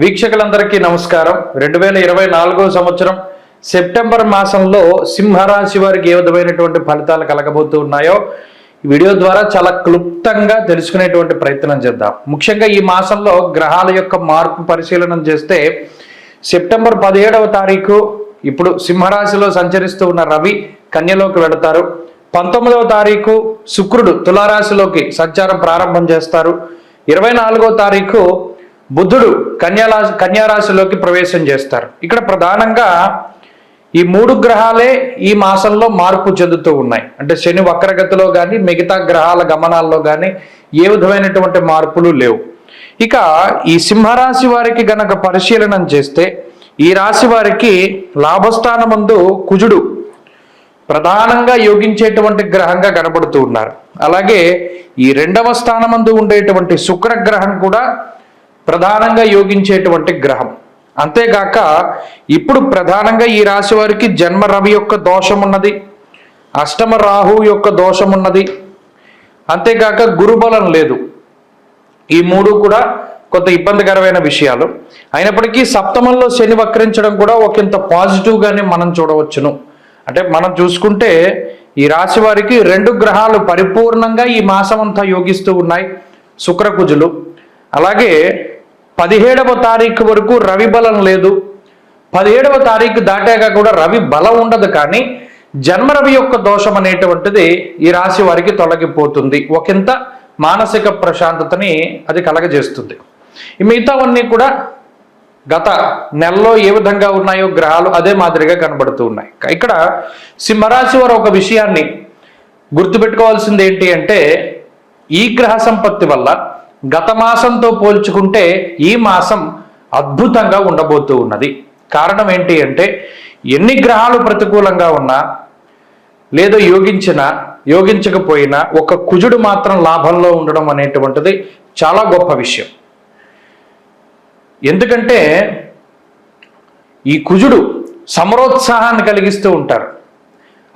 వీక్షకులందరికీ నమస్కారం. 2024 సంవత్సరం సెప్టెంబర్ మాసంలో సింహరాశి వారికి ఏ విధమైనటువంటి ఫలితాలు కలగబోతూ ఉన్నాయో ఈ వీడియో ద్వారా చాలా క్లుప్తంగా తెలుసుకునేటువంటి ప్రయత్నం చేద్దాం. ముఖ్యంగా ఈ మాసంలో గ్రహాల యొక్క మార్పు పరిశీలన చేస్తే సెప్టెంబర్ 17వ తారీఖు ఇప్పుడు సింహరాశిలో సంచరిస్తూ ఉన్న రవి కన్యలోకి వెళతారు. 19వ తారీఖు శుక్రుడు తులారాశిలోకి సంచారం ప్రారంభం చేస్తారు. 24వ తారీఖు బుధుడు కన్యారాశిలోకి ప్రవేశం చేస్తారు. ఇక్కడ ప్రధానంగా ఈ మూడు గ్రహాలే ఈ మాసంలో మార్పు చెందుతూ ఉన్నాయి. అంటే శని వక్రగతిలో కానీ మిగతా గ్రహాల గమనాల్లో కానీ ఏ విధమైనటువంటి మార్పులు లేవు. ఇక ఈ సింహరాశి వారికి గనక పరిశీలన చేస్తే ఈ రాశి వారికి లాభస్థానమందు కుజుడు ప్రధానంగా యోగించేటువంటి గ్రహంగా కనబడుతూ ఉన్నారు. అలాగే ఈ రెండవ స్థానమందు ఉండేటువంటి శుక్రగ్రహం కూడా ప్రధానంగా యోగించేటువంటి గ్రహం. అంతేగాక ఇప్పుడు ప్రధానంగా ఈ రాశి వారికి జన్మ రవి యొక్క దోషం ఉన్నది, అష్టమ రాహు యొక్క దోషం ఉన్నది, అంతేగాక గురుబలం లేదు. ఈ మూడు కూడా కొంత ఇబ్బందికరమైన విషయాలు. అయినప్పటికీ సప్తమంలో శని వక్రించడం కూడా ఒకంత పాజిటివ్గానే మనం చూడవచ్చును. అంటే మనం చూసుకుంటే ఈ రాశి వారికి రెండు గ్రహాలు పరిపూర్ణంగా ఈ మాసం అంతా యోగిస్తూ ఉన్నాయి, శుక్రకుజులు. అలాగే 17వ తారీఖు వరకు రవి బలం లేదు. 17వ తారీఖు దాటాక కూడా రవి బలం ఉండదు, కానీ జన్మ రవి యొక్క దోషం అనేటువంటిది ఈ రాశి వారికి తొలగిపోతుంది. ఒకంత మానసిక ప్రశాంతతని అది కలగజేస్తుంది. ఈ మిగతావన్నీ కూడా గత నెలలో ఏ విధంగా ఉన్నాయో గ్రహాలు అదే మాదిరిగా కనబడుతూ ఉన్నాయి. ఇక్కడ సింహరాశి వారు ఒక విషయాన్ని గుర్తుపెట్టుకోవాల్సింది ఏంటి అంటే ఈ గ్రహ సంపత్తి వల్ల గత మాసంతో పోల్చుకుంటే ఈ మాసం అద్భుతంగా ఉండబోతూ ఉన్నది. కారణం ఏంటి అంటే ఎన్ని గ్రహాలు ప్రతికూలంగా ఉన్నా లేదో యోగించకపోయినా ఒక కుజుడు మాత్రం లాభంలో ఉండడం అనేటువంటిది చాలా గొప్ప విషయం. ఎందుకంటే ఈ కుజుడు సమరోత్సాహాన్ని కలిగిస్తూ ఉంటారు.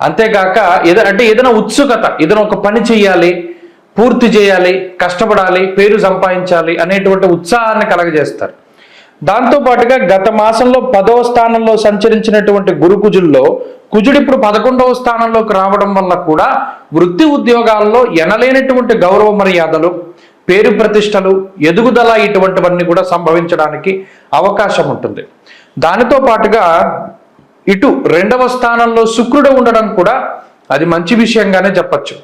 అంతేగాక ఏదైనా ఉత్సుకత, ఏదైనా ఒక పని చేయాలి, పూర్తి చేయాలి, కష్టపడాలి, పేరు సంపాదించాలి అనేటువంటి ఉత్సాహాన్ని కలగజేస్తారు. దాంతోపాటుగా గత మాసంలో 10వ స్థానంలో సంచరించినటువంటి గురుకుజుల్లో కుజుడు ఇప్పుడు 11వ స్థానంలోకి రావడం వల్ల కూడా వృత్తి ఉద్యోగాల్లో ఎనలేనటువంటి గౌరవ మర్యాదలు, పేరు ప్రతిష్టలు, ఎదుగుదల ఇటువంటివన్నీ కూడా సంభవించడానికి అవకాశం ఉంటుంది. దానితో పాటుగా ఇటు 2వ స్థానంలో శుక్రుడు ఉండడం కూడా అది మంచి విషయంగానే చెప్పచ్చు.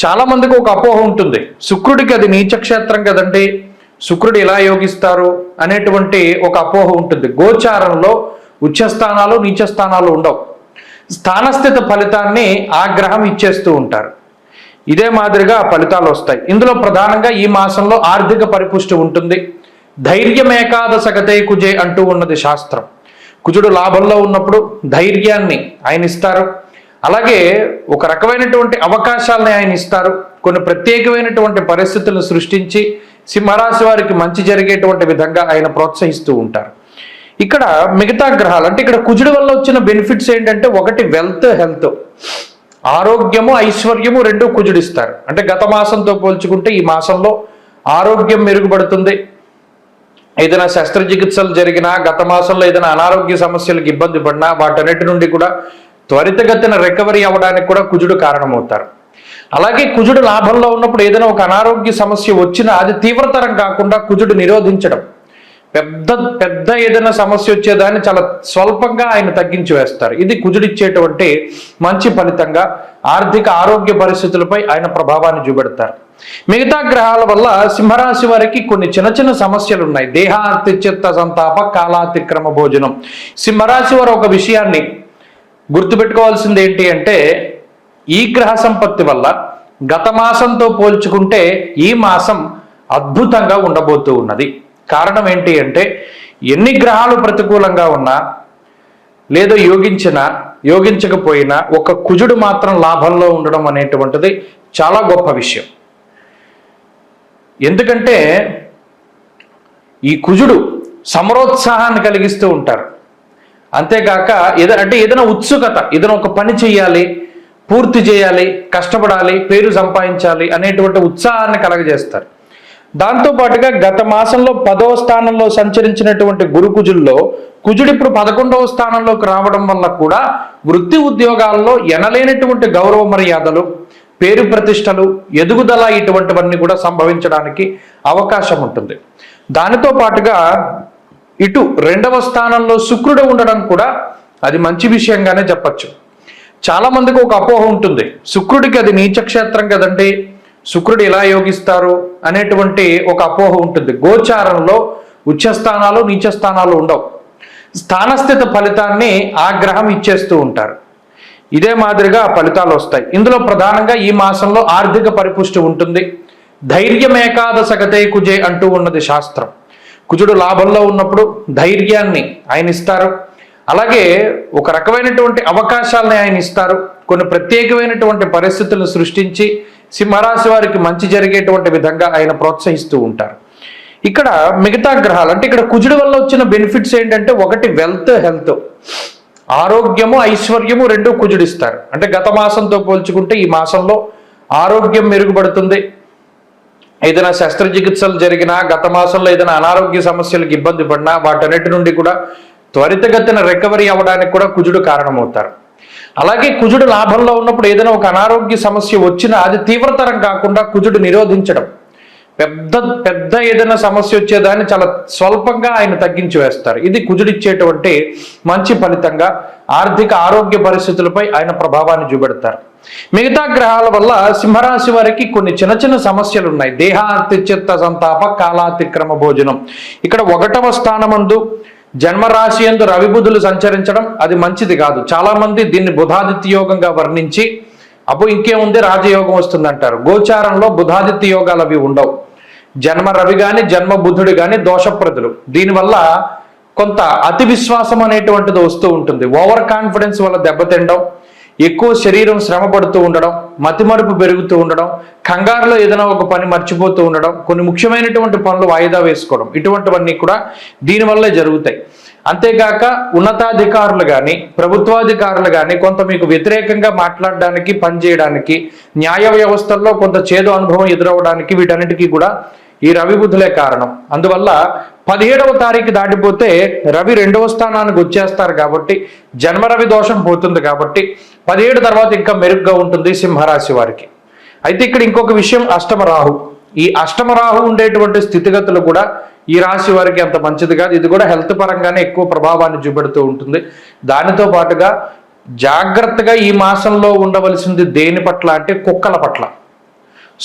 చాలా మందికి ఒక అపోహ ఉంటుంది, శుక్రుడికి అది నీచక్షేత్రం కదండి, శుక్రుడు ఇలా యోగిస్తారు అనేటువంటి ఒక అపోహ ఉంటుంది. గోచారంలో ఉచ్చస్థానాలు నీచస్థానాలు ఉండవు. స్థానస్థిత ఫలితాన్ని ఆ గ్రహం ఇచ్చేస్తూ ఉంటారు. ఇదే మాదిరిగా ఫలితాలు వస్తాయి. ఇందులో ప్రధానంగా ఈ మాసంలో ఆర్థిక పరిపుష్టి ఉంటుంది. ధైర్యమేకాదశగతే కుజే అంటూ ఉన్నది శాస్త్రం. కుజుడు లాభంలో ఉన్నప్పుడు ధైర్యాన్ని ఆయన ఇస్తారు. అలాగే ఒక రకమైనటువంటి అవకాశాలని ఆయన ఇస్తారు. కొన్ని ప్రత్యేకమైనటువంటి పరిస్థితులను సృష్టించి సింహరాశి వారికి మంచి జరిగేటువంటి విధంగా ఆయన ప్రోత్సహిస్తూ ఉంటారు. ఇక్కడ మిగతా గ్రహాలు అంటే ఇక్కడ కుజుడు వల్ల వచ్చిన బెనిఫిట్స్ ఏంటంటే ఒకటి హెల్త్, ఆరోగ్యము, ఐశ్వర్యము రెండు కుజుడిస్తారు. అంటే గత మాసంతో పోల్చుకుంటే ఈ మాసంలో ఆరోగ్యం మెరుగుపడుతుంది. ఏదైనా శస్త్రచికిత్సలు జరిగినా, గత మాసంలో ఏదైనా అనారోగ్య సమస్యలకు ఇబ్బంది పడినా వాటన్నిటి నుండి కూడా త్వరితగతిన రికవరీ అవ్వడానికి కూడా కుజుడు కారణమవుతారు. అలాగే కుజుడు లాభంలో ఉన్నప్పుడు ఏదైనా ఒక అనారోగ్య సమస్య వచ్చినా అది తీవ్రతరం కాకుండా కుజుడు నిరోధించడం, పెద్ద ఏదైనా సమస్య వచ్చేదాన్ని చాలా స్వల్పంగా ఆయన తగ్గించి వేస్తారు. ఇది కుజుడిచ్చేటువంటి మంచి ఫలితంగా ఆర్థిక ఆరోగ్య పరిస్థితులపై ఆయన ప్రభావాన్ని చూపెడతారు. మిగతా గ్రహాల వల్ల సింహరాశి వారికి కొన్ని చిన్న సమస్యలు ఉన్నాయి. దేహాతిచిత్త సంతాప కాలాతిక్రమ భోజనం. సింహరాశి వారు ఒక విషయాన్ని గుర్తుపెట్టుకోవాల్సింది ఏంటి అంటే ఈ గ్రహ సంపత్తి వల్ల గత మాసంతో పోల్చుకుంటే ఈ మాసం అద్భుతంగా ఉండబోతూ ఉన్నది. కారణం ఏంటి అంటే ఎన్ని గ్రహాలు ప్రతికూలంగా ఉన్నా లేదో యోగించకపోయినా ఒక కుజుడు మాత్రం లాభంలో ఉండడం అనేటువంటిది చాలా గొప్ప విషయం. ఎందుకంటే ఈ కుజుడు సమరోత్సాహాన్ని కలిగిస్తూ ఉంటారు. అంతేగాక ఏదైనా ఉత్సుకత, ఏదైనా ఒక పని చేయాలి, పూర్తి చేయాలి, కష్టపడాలి, పేరు సంపాదించాలి అనేటువంటి ఉత్సాహాన్ని కలగజేస్తారు. దాంతో పాటుగా గత మాసంలో 10వ స్థానంలో సంచరించినటువంటి గురు కుజుల్లో కుజుడు ఇప్పుడు 11వ స్థానంలోకి రావడం వల్ల కూడా వృత్తి ఉద్యోగాల్లో ఎనలేనటువంటి గౌరవ మర్యాదలు, పేరు ప్రతిష్టలు, ఎదుగుదల ఇటువంటివన్నీ కూడా సంభవించడానికి అవకాశం ఉంటుంది. దానితో పాటుగా ఇటు 2వ స్థానంలో శుక్రుడు ఉండడం కూడా అది మంచి విషయంగానే చెప్పచ్చు. చాలా మందికి ఒక అపోహ ఉంటుంది, శుక్రుడికి అది నీచక్షేత్రం కదండి, శుక్రుడు ఎలా యోగిస్తారు అనేటువంటి ఒక అపోహ ఉంటుంది. గోచారంలో ఉచ్చస్థానాలు నీచస్థానాలు ఉండవు, స్థానస్థిత ఫలితాన్ని ఆ గ్రహం ఇచ్చేస్తూ ఉంటారు. ఇదే మాదిరిగా ఫలితాలు వస్తాయి. ఇందులో ప్రధానంగా ఈ మాసంలో ఆర్థిక పరిపుష్టి ఉంటుంది. ధైర్యం ఏకాదశగతే కుజే అంటూ ఉన్నది శాస్త్రం. కుజుడు లాభంలో ఉన్నప్పుడు ధైర్యాన్ని ఆయన ఇస్తారు. అలాగే ఒక రకమైనటువంటి అవకాశాలని ఆయన ఇస్తారు. కొన్ని ప్రత్యేకమైనటువంటి పరిస్థితులను సృష్టించి సింహరాశి వారికి మంచి జరిగేటువంటి విధంగా ఆయన ప్రోత్సహిస్తూ ఉంటారు. ఇక్కడ మిగతా గ్రహాలు అంటే ఇక్కడ కుజుడు వల్ల వచ్చిన బెనిఫిట్స్ ఏంటంటే, ఒకటి వెల్త్, హెల్త్, ఆరోగ్యము, ఐశ్వర్యము రెండు కుజుడిస్తారు. అంటే గత మాసంతో పోల్చుకుంటే ఈ మాసంలో ఆరోగ్యం మెరుగుపడుతుంది. ఏదైనా శస్త్రచికిత్సలు జరిగినా, గత మాసంలో ఏదైనా అనారోగ్య సమస్యలకు ఇబ్బంది పడినా వాటన్నిటి నుండి కూడా త్వరితగతిన రికవరీ అవ్వడానికి కూడా కుజుడు కారణమవుతారు. అలాగే కుజుడు లాభంలో ఉన్నప్పుడు ఏదైనా ఒక అనారోగ్య సమస్య వచ్చినా అది తీవ్రతరం కాకుండా కుజుడు నిరోధించడం, పెద్ద ఏదైనా సమస్య వచ్చేదాన్ని చాలా స్వల్పంగా ఆయన తగ్గించి వేస్తారు. ఇది కుజుడిచ్చేటువంటి మంచి ఫలితంగా ఆర్థిక ఆరోగ్య పరిస్థితులపై ఆయన ప్రభావాన్ని చూపెడతారు. మిగతా గ్రహాల వల్ల సింహరాశి వారికి కొన్ని చిన్న సమస్యలు ఉన్నాయి. దేహాతిచిత్త సంతాప కాలాతిక్రమ భోజనం. ఇక్కడ 1వ స్థానమందు జన్మరాశి యందు రవి బుధులు సంచరించడం అది మంచిది కాదు. చాలా మంది దీన్ని బుధాదిత్య యోగంగా వర్ణించి ఇంకేముంది రాజయోగం వస్తుందంటారు. గోచారంలో బుధాదిత్య యోగాలు అవి ఉండవు. జన్మ రవి కానీ జన్మ బుధుడు కానీ దోషప్రదులు. దీనివల్ల కొంత అతి విశ్వాసం అనేటువంటిది వస్తూ ఉంటుంది. ఓవర్ కాన్ఫిడెన్స్ వల్ల దెబ్బతిండడం, ఎక్కువ శరీరం శ్రమ పడుతూ ఉండడం, మతిమరుపు పెరుగుతూ ఉండడం, కంగారులో ఏదైనా ఒక పని మర్చిపోతూ ఉండడం, కొన్ని ముఖ్యమైనటువంటి పనులు వాయిదా వేసుకోవడం, ఇటువంటివన్నీ కూడా దీనివల్లే జరుగుతాయి. అంతేగాక ఉన్నతాధికారులు కానీ ప్రభుత్వాధికారులు కానీ కొంత మీకు వ్యతిరేకంగా మాట్లాడడానికి, పనిచేయడానికి, న్యాయ వ్యవస్థల్లో కొంత చేదు అనుభవం ఎదురవడానికి వీటన్నిటికీ కూడా ఈ రవి బుధులే కారణం. అందువల్ల 17వ తారీఖు దాటిపోతే రవి 2వ స్థానానికి వచ్చేస్తారు కాబట్టి జన్మ రవి దోషం పోతుంది. కాబట్టి 17 తర్వాత ఇంకా మెరుగ్గా ఉంటుంది సింహరాశి వారికి. అయితే ఇక్కడ ఇంకొక విషయం, అష్టమ రాహు. ఈ అష్టమ రాహు ఉండేటువంటి స్థితిగతులు కూడా ఈ రాశి వారికి అంత మంచిది కాదు. ఇది కూడా హెల్త్ పరంగానే ఎక్కువ ప్రభావాన్ని చూపెడుతూ ఉంటుంది. దానితో పాటుగా జాగ్రత్తగా ఈ మాసంలో ఉండవలసింది దేని పట్ల అంటే కుక్కల పట్ల.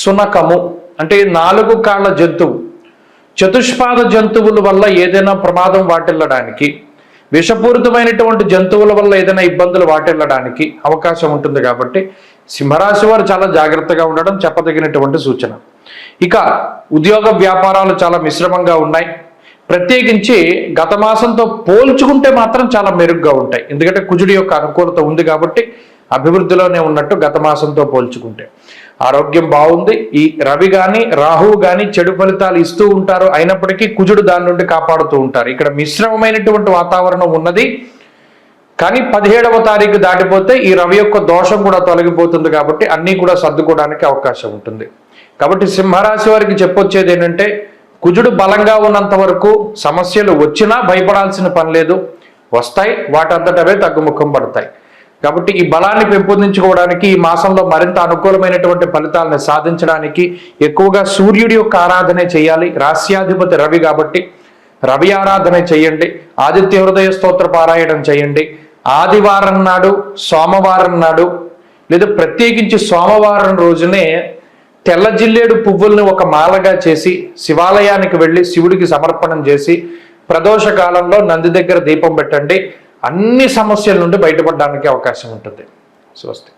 సునకము అంటే 4 కాళ్ళ జంతువు, చతుష్పాద జంతువుల వల్ల ఏదైనా ప్రమాదం వాటిల్లడానికి, విషపూరితమైనటువంటి జంతువుల వల్ల ఏదైనా ఇబ్బందులు వాటిల్లడానికి అవకాశం ఉంటుంది. కాబట్టి సింహరాశి వారు చాలా జాగ్రత్తగా ఉండడం చెప్పదగినటువంటి సూచన. ఇక ఉద్యోగ వ్యాపారాలు చాలా మిశ్రమంగా ఉన్నాయి. ప్రత్యేకించి గత మాసంతో పోల్చుకుంటే మాత్రం చాలా మెరుగ్గా ఉంటాయి. ఎందుకంటే కుజుడి యొక్క అనుకూలత ఉంది కాబట్టి అభివృద్ధిలోనే ఉన్నట్టు గత మాసంతో పోల్చుకుంటే. ఆరోగ్యం బాగుంది. ఈ రవి కానీ రాహువు కానీ చెడు ఫలితాలు ఇస్తూ ఉంటారు, అయినప్పటికీ కుజుడు దాని నుండి కాపాడుతూ ఉంటారు. ఇక్కడ మిశ్రమమైనటువంటి వాతావరణం ఉన్నది. కానీ 17వ తారీఖు దాటిపోతే ఈ రవి యొక్క దోషం కూడా తొలగిపోతుంది కాబట్టి అన్నీ కూడా సర్దుకోవడానికి అవకాశం ఉంటుంది. కాబట్టి సింహరాశి వారికి చెప్పొచ్చేది ఏంటంటే, కుజుడు బలంగా ఉన్నంత వరకు సమస్యలు వచ్చినా భయపడాల్సిన పని లేదు. వస్తాయి, వాటంతటవే తగ్గుముఖం పడతాయి. కాబట్టి ఈ బలాన్ని పెంపొందించుకోవడానికి ఈ మాసంలో మరింత అనుకూలమైనటువంటి ఫలితాలను సాధించడానికి ఎక్కువగా సూర్యుడి యొక్క ఆరాధనే చేయాలి. రాస్యాధిపతి రవి కాబట్టి రవి ఆరాధన చేయండి. ఆదిత్య హృదయ స్తోత్ర పారాయణం చేయండి. ఆదివారం నాడు, సోమవారం నాడు, లేదా ప్రత్యేకించి సోమవారం రోజునే తెల్ల జిల్లేడు పువ్వుల్ని ఒక మాలగా చేసి శివాలయానికి వెళ్ళి శివుడికి సమర్పణం చేసి ప్రదోష కాలంలో నంది దగ్గర దీపం పెట్టండి. అన్ని సమస్యల నుండి బయటపడడానికి అవకాశం ఉంటుంది. స్వస్తి.